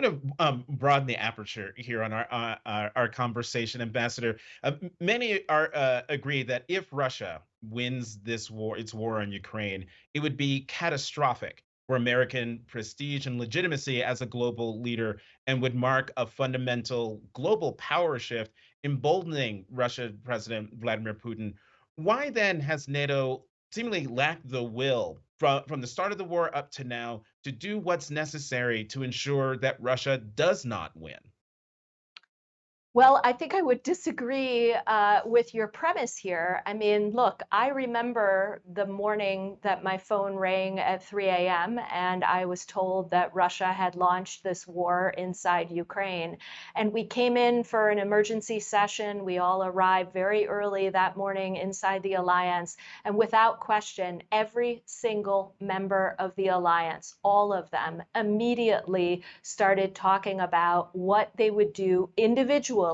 to broaden the aperture here on our conversation, Ambassador. Many are agree that if Russia wins this war, its war on Ukraine, it would be catastrophic for American prestige and legitimacy as a global leader, and would mark a fundamental global power shift, emboldening Russian President Vladimir Putin. Why then has NATO seemingly lacked the will from the start of the war up to now to do what's necessary to ensure that Russia does not win? Well, I think I would disagree with your premise here. I mean, look, I remember the morning that my phone rang at 3 a.m. and I was told that Russia had launched this war inside Ukraine. And we came in for an emergency session. We all arrived very early that morning inside the alliance. And without question, every single member of the alliance, all of them, immediately started talking about what they would do individually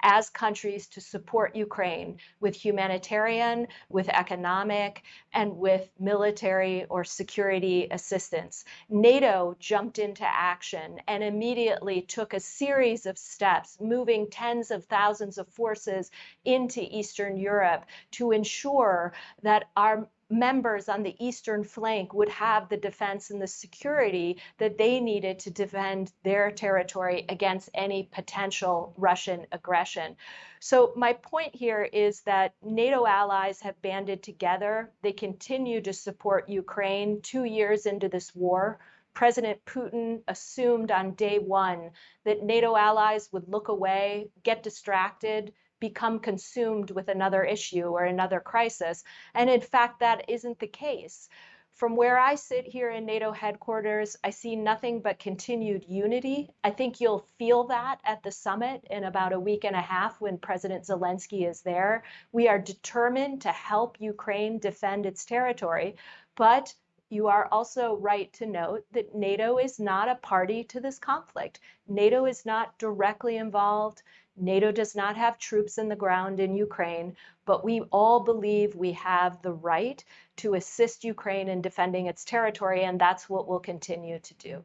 as countries to support Ukraine with humanitarian, with economic, and with military or security assistance. NATO jumped into action and immediately took a series of steps, moving tens of thousands of forces into Eastern Europe to ensure that our members on the eastern flank would have the defense and the security that they needed to defend their territory against any potential Russian aggression. So my point here is that NATO allies have banded together. They continue to support Ukraine 2 years into this war. President Putin assumed on day one that NATO allies would look away, get distracted, become consumed with another issue or another crisis. And in fact, that isn't the case. From where I sit here in NATO headquarters, I see nothing but continued unity. I think you'll feel that at the summit in about a week and a half when President Zelensky is there. We are determined to help Ukraine defend its territory, but you are also right to note that NATO is not a party to this conflict. NATO is not directly involved. NATO does not have troops in the ground in Ukraine, but we all believe we have the right to assist Ukraine in defending its territory, and that's what we'll continue to do.